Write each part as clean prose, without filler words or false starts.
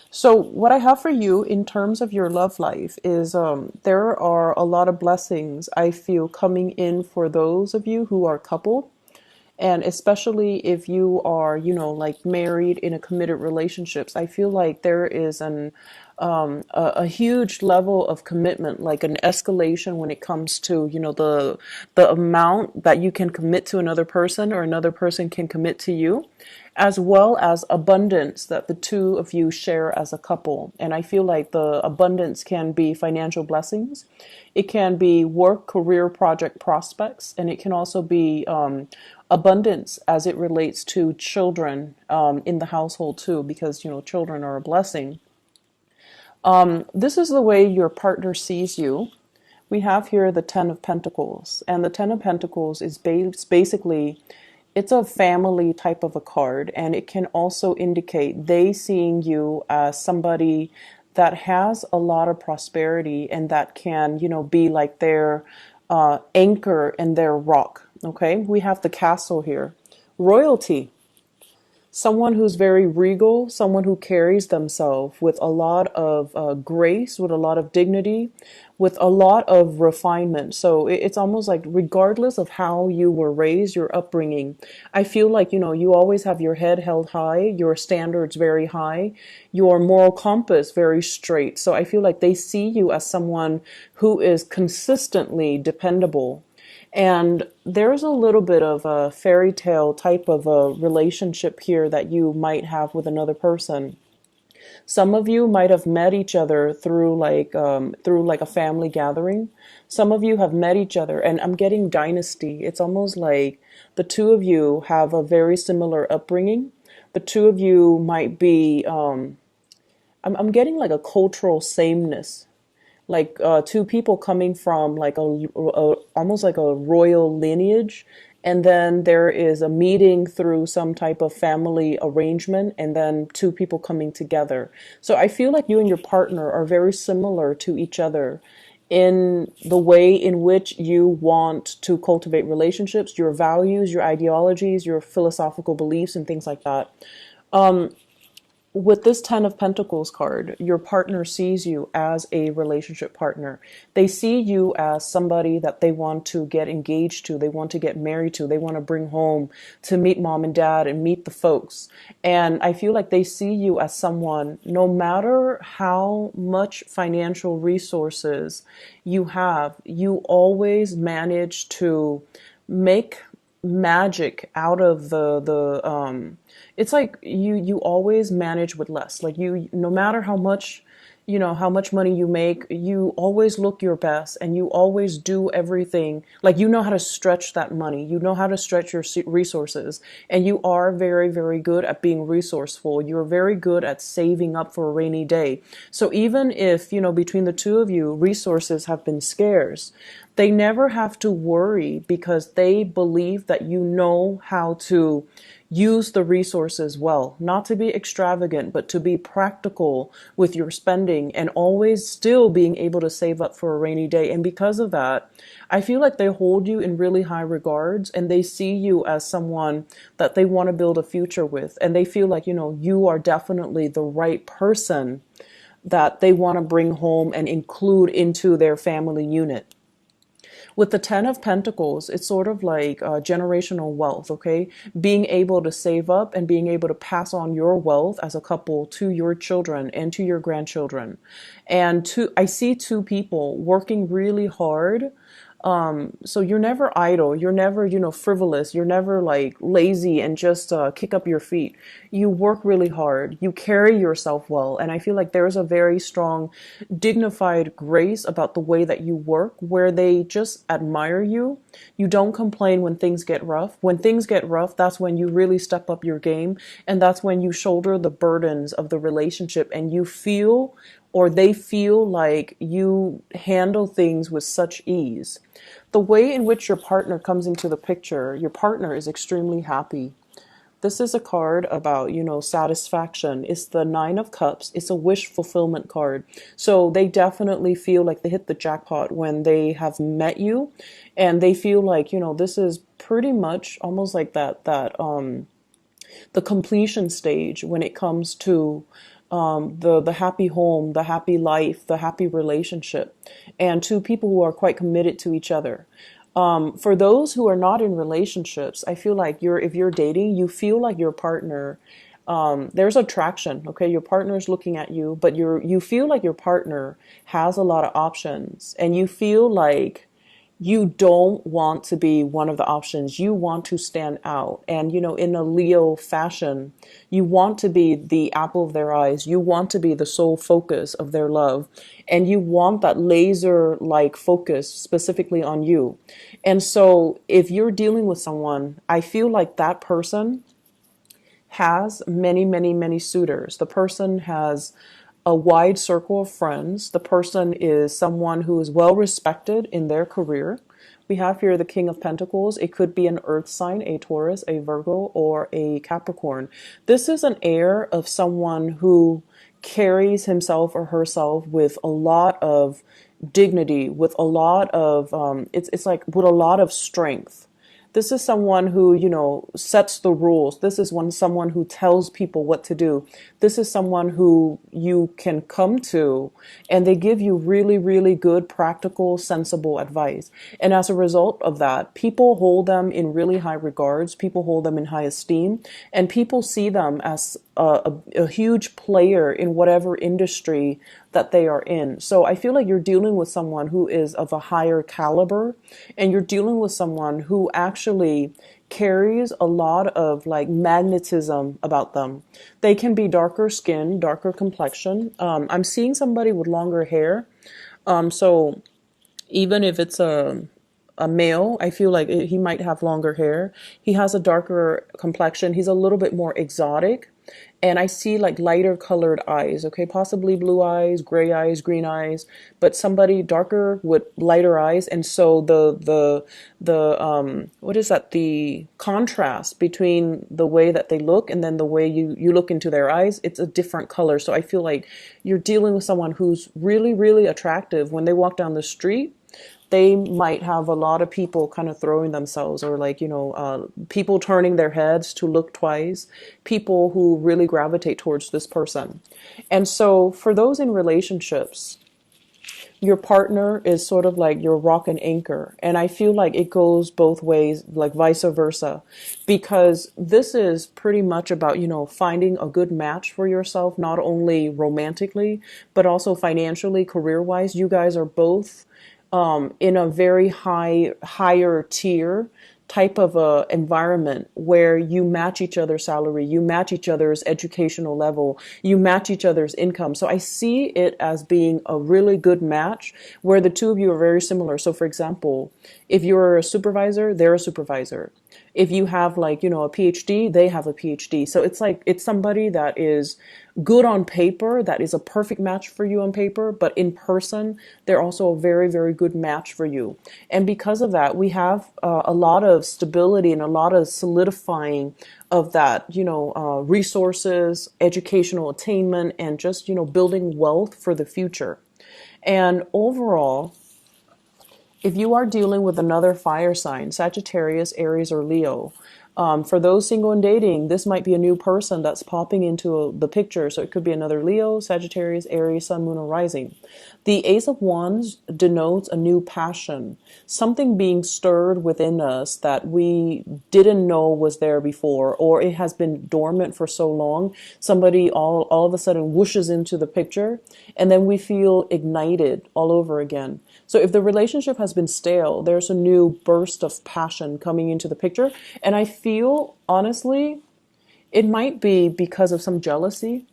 So what I have for you in terms of your love life is there are a lot of blessings I feel coming in for those of you who are coupled. And especially if you are, like married in a committed relationships, I feel like there is a huge level of commitment, like an escalation when it comes to, the amount that you can commit to another person or another person can commit to you, as well as abundance that the two of you share as a couple. And I feel like the abundance can be financial blessings, it can be work, career, project prospects, and it can also be abundance as it relates to children in the household too, because children are a blessing. This is the way your partner sees you. We have here the Ten of Pentacles, and the Ten of Pentacles is basically it's a family type of a card, and it can also indicate they seeing you as somebody that has a lot of prosperity and that can, be like their anchor and their rock. Okay, we have the castle here, royalty, someone who's very regal, someone who carries themselves with a lot of grace, with a lot of dignity, with a lot of refinement. So it's almost like, regardless of how you were raised, your upbringing, I feel like, you always have your head held high, your standards very high, your moral compass very straight. So I feel like they see you as someone who is consistently dependable. And there's a little bit of a fairy tale type of a relationship here that you might have with another person. Some of you might have met each other through like a family gathering. Some of you have met each other, and I'm getting dynasty. It's almost like the two of you have a very similar upbringing. The two of you might be. I'm getting like a cultural sameness, like two people coming from like almost like a royal lineage, and then there is a meeting through some type of family arrangement, and then two people coming together. So I feel like you and your partner are very similar to each other in the way in which you want to cultivate relationships, your values, your ideologies, your philosophical beliefs, and things like that. With this Ten of Pentacles card, your partner sees you as a relationship partner. They see you as somebody that they want to get engaged to, they want to get married to, they want to bring home to meet mom and dad and meet the folks. And I feel like they see you as someone, no matter how much financial resources you have, you always manage to make magic out of the it's like you always manage with less. Like, you, no matter how much, how much money you make, you always look your best, and you always do everything. Like, you know how to stretch that money, you know how to stretch your resources, and you are very, very good at being resourceful. You're very good at saving up for a rainy day. So even if, between the two of you, resources have been scarce, they never have to worry, because they believe that you know how to use the resources well, not to be extravagant, but to be practical with your spending, and always still being able to save up for a rainy day. And because of that, I feel like they hold you in really high regards, and they see you as someone that they want to build a future with. And they feel like, you are definitely the right person that they want to bring home and include into their family unit. With the Ten of Pentacles, it's sort of like generational wealth, okay? Being able to save up and being able to pass on your wealth as a couple to your children and to your grandchildren. And I see two people working really hard. So you're never idle. You're never, frivolous. You're never like lazy and just kick up your feet. You work really hard. You carry yourself well. And I feel like there's a very strong, dignified grace about the way that you work, where they just admire you. You don't complain when things get rough. When things get rough, that's when you really step up your game. And that's when you shoulder the burdens of the relationship, and you feel, or they feel, like you handle things with such ease. The way in which your partner comes into the picture, your partner is extremely happy. This is a card about, satisfaction. It's the Nine of Cups. It's a wish fulfillment card. So they definitely feel like they hit the jackpot when they have met you, and they feel like, this is pretty much almost like that the completion stage when it comes to the happy home, the happy life, the happy relationship, and two people who are quite committed to each other. For those who are not in relationships, I feel like if you're dating, you feel like your partner, there's attraction. Okay, your partner is looking at you, but you feel like your partner has a lot of options, and you feel like you don't want to be one of the options. You want to stand out. And, in a Leo fashion, you want to be the apple of their eyes. You want to be the sole focus of their love. And you want that laser like focus specifically on you. And so if you're dealing with someone, I feel like that person has many, many, many suitors. The person has a wide circle of friends. The person is someone who is well respected in their career. We have here the King of Pentacles. It could be an earth sign, a Taurus, a Virgo, or a Capricorn. This is an air of someone who carries himself or herself with a lot of dignity, with a lot of, it's like with a lot of strength. This is someone who, sets the rules. This is someone who tells people what to do. This is someone who you can come to and they give you really, really good, practical, sensible advice. And as a result of that, people hold them in really high regards. People hold them in high esteem, and people see them as a huge player in whatever industry that they are in. So I feel like you're dealing with someone who is of a higher caliber, and you're dealing with someone who actually carries a lot of like magnetism about them. They can be darker skin, darker complexion. I'm seeing somebody with longer hair. So even if it's a male, I feel like he might have longer hair. He has a darker complexion. He's a little bit more exotic. And I see like lighter colored eyes, okay, possibly blue eyes, gray eyes, green eyes, but somebody darker with lighter eyes. And so the what is that? The contrast between the way that they look and then the way you look into their eyes, it's a different color. So I feel like you're dealing with someone who's really, really attractive. When they walk down the street, they might have a lot of people kind of throwing themselves, or like, people turning their heads to look twice, people who really gravitate towards this person. And so for those in relationships, your partner is sort of like your rock and anchor. And I feel like it goes both ways, like vice versa, because this is pretty much about, finding a good match for yourself, not only romantically, but also financially, career wise. You guys are both in a very higher tier type of a environment where you match each other's salary, you match each other's educational level, you match each other's income. So I see it as being a really good match where the two of you are very similar. So for example, if you're a supervisor, they're a supervisor. If you have like, a PhD, they have a PhD. So it's like, it's somebody that is good on paper, that is a perfect match for you on paper, but in person, they're also a very, very good match for you. And because of that, we have a lot of stability and a lot of solidifying of that, resources, educational attainment, and just, building wealth for the future. And overall, if you are dealing with another fire sign, Sagittarius, Aries, or Leo, for those single and dating, this might be a new person that's popping into the picture. So it could be another Leo, Sagittarius, Aries, Sun, Moon, or Rising. The Ace of Wands denotes a new passion, something being stirred within us that we didn't know was there before, or it has been dormant for so long. Somebody all of a sudden whooshes into the picture, and then we feel ignited all over again. So if the relationship has been stale, there's a new burst of passion coming into the picture. And I feel, honestly, it might be because of some jealousy.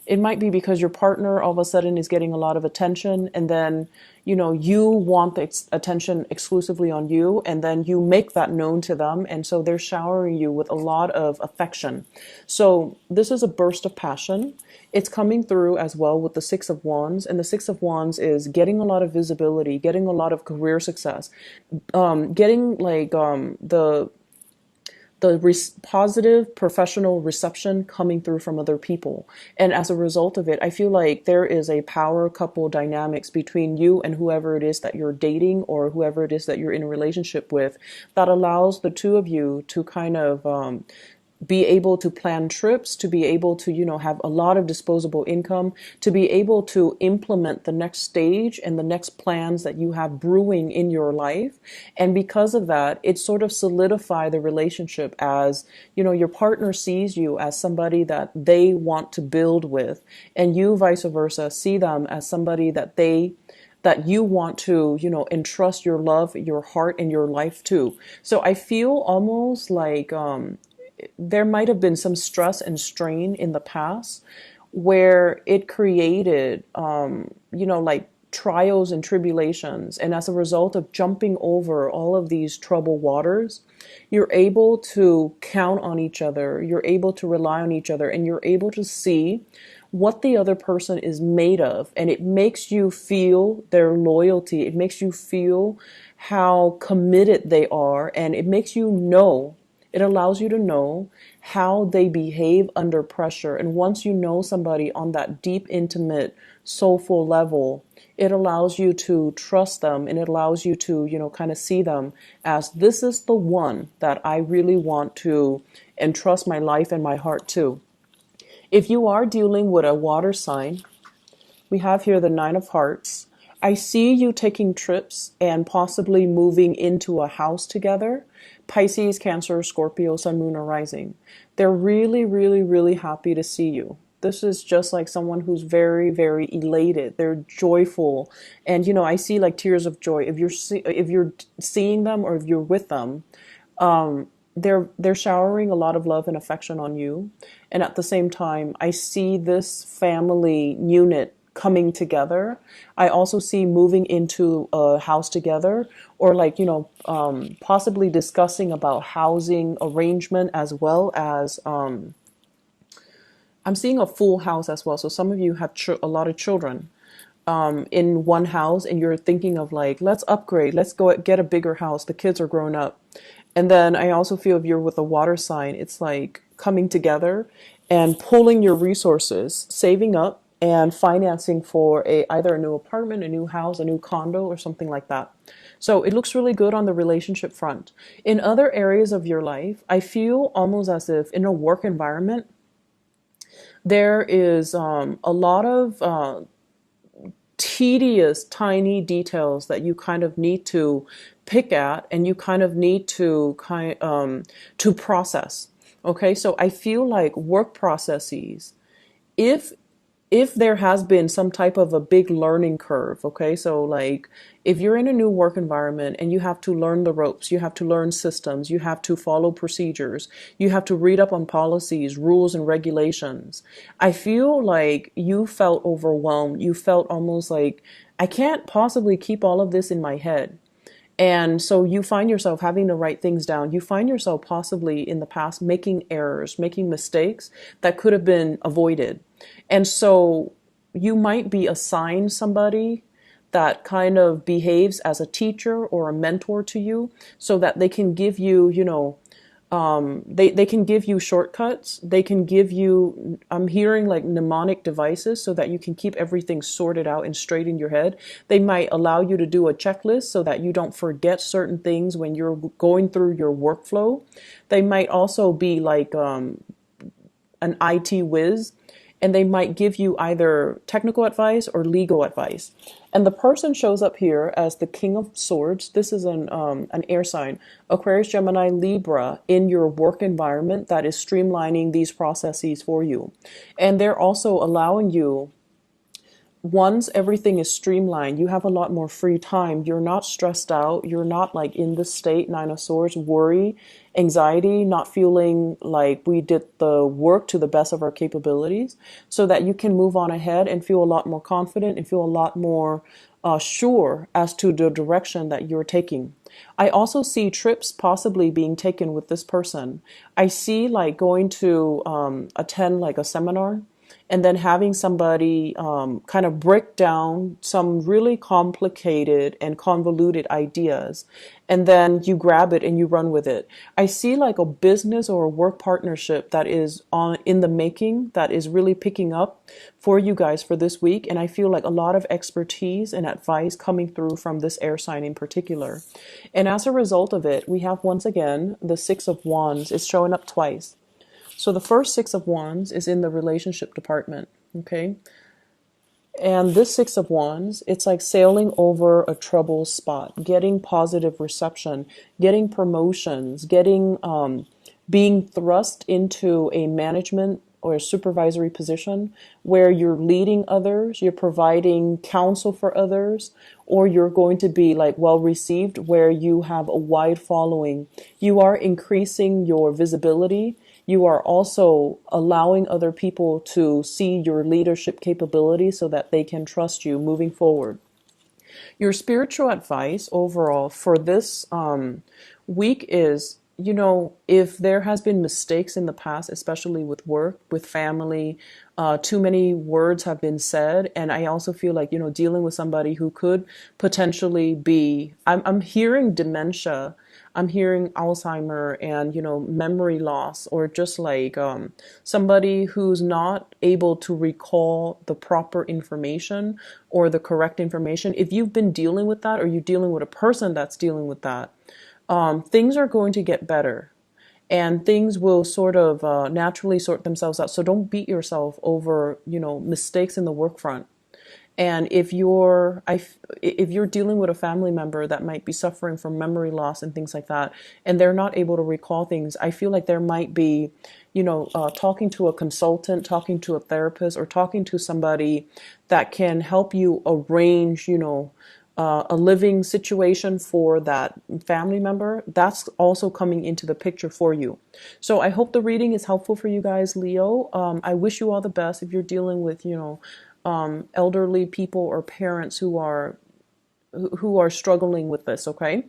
It might be because your partner all of a sudden is getting a lot of attention, and then, you want the attention exclusively on you, and then you make that known to them. And so they're showering you with a lot of affection. So this is a burst of passion. It's coming through as well with the Six of Wands. And the Six of Wands is getting a lot of visibility, getting a lot of career success, getting like the positive professional reception coming through from other people. And as a result of it, I feel like there is a power couple dynamics between you and whoever it is that you're dating or whoever it is that you're in a relationship with that allows the two of you to kind of be able to plan trips, to be able to, have a lot of disposable income, to be able to implement the next stage and the next plans that you have brewing in your life. And because of that, it sort of solidify the relationship as, your partner sees you as somebody that they want to build with, and you vice versa see them as somebody that you want to, entrust your love, your heart, and your life to. So I feel almost like there might have been some stress and strain in the past where it created, like trials and tribulations. And as a result of jumping over all of these troubled waters, you're able to count on each other, you're able to rely on each other, and you're able to see what the other person is made of. And it makes you feel their loyalty. It makes you feel how committed they are. And it makes you know, it allows you to know how they behave under pressure. And once you know somebody on that deep, intimate, soulful level, it allows you to trust them, and it allows you to, kind of see them as, this is the one that I really want to entrust my life and my heart to. If you are dealing with a water sign, we have here the Nine of Hearts. I see you taking trips and possibly moving into a house together. Pisces, Cancer, Scorpio, Sun, Moon, or Rising. They're really, really, really happy to see you. This is just like someone who's very, very elated. They're joyful. And, I see like tears of joy. If you're seeing them or if you're with them, they're showering a lot of love and affection on you. And at the same time, I see this family unit coming together. I also see moving into a house together, or like, possibly discussing about housing arrangement, as well as, I'm seeing a full house as well. So some of you have a lot of children in one house, and you're thinking of like, let's upgrade, let's go get a bigger house. The kids are grown up. And then I also feel if you're with a water sign, it's like coming together and pulling your resources, saving up and financing for either a new apartment, a new house, a new condo, or something like that. So it looks really good on the relationship front. In other areas of your life, I feel almost as if in a work environment, there is a lot of tedious, tiny details that you kind of need to pick at, and you kind of need to to process. Okay, so I feel like work processes, if there has been some type of a big learning curve, okay, so like if you're in a new work environment and you have to learn the ropes, you have to learn systems, you have to follow procedures, you have to read up on policies, rules, and regulations, I feel like you felt overwhelmed. You felt almost like, I can't possibly keep all of this in my head. And so you find yourself having to write things down. You find yourself possibly in the past making errors, making mistakes that could have been avoided. And so you might be assigned somebody that kind of behaves as a teacher or a mentor to you, so that they can give you, they can give you shortcuts. They can give you, I'm hearing like mnemonic devices, so that you can keep everything sorted out and straight in your head. They might allow you to do a checklist so that you don't forget certain things when you're going through your workflow. They might also be like an IT whiz, and they might give you either technical advice or legal advice. And the person shows up here as the King of Swords. This is an air sign, Aquarius, Gemini, Libra, in your work environment that is streamlining these processes for you. And they're also allowing you, once everything is streamlined, you have a lot more free time. You're not stressed out. You're not like in this state, Nine of Swords, worry, anxiety, not feeling like we did the work to the best of our capabilities, so that you can move on ahead and feel a lot more confident and feel a lot more sure as to the direction that you're taking. I also see trips possibly being taken with this person. I see like going to attend like a seminar, and then having somebody kind of break down some really complicated and convoluted ideas, and then you grab it and you run with it. I see like a business or a work partnership that is in the making, that is really picking up for you guys for this week, and I feel like a lot of expertise and advice coming through from this air sign in particular. And as a result of it, we have once again the Six of Wands is showing up twice. So the first Six of Wands is in the relationship department. Okay. And this Six of Wands, it's like sailing over a trouble spot, getting positive reception, getting promotions, getting being thrust into a management or a supervisory position where you're leading others, you're providing counsel for others, or you're going to be like well received where you have a wide following. You are increasing your visibility. You are also allowing other people to see your leadership capability so that they can trust you moving forward. Your spiritual advice overall for this week is, if there has been mistakes in the past, especially with work, with family, too many words have been said. And I also feel like, dealing with somebody who could potentially be, I'm hearing dementia. I'm hearing Alzheimer and, memory loss, or just like somebody who's not able to recall the proper information or the correct information. If you've been dealing with that, or you're dealing with a person that's dealing with that, things are going to get better, and things will sort of naturally sort themselves out. So don't beat yourself over, mistakes in the work front. And if you're dealing with a family member that might be suffering from memory loss and things like that, and they're not able to recall things, I feel like there might be, talking to a consultant, talking to a therapist, or talking to somebody that can help you arrange, a living situation for that family member. That's also coming into the picture for you. So I hope the reading is helpful for you guys, Leo. I wish you all the best if you're dealing with, elderly people or parents who are struggling with this. Okay.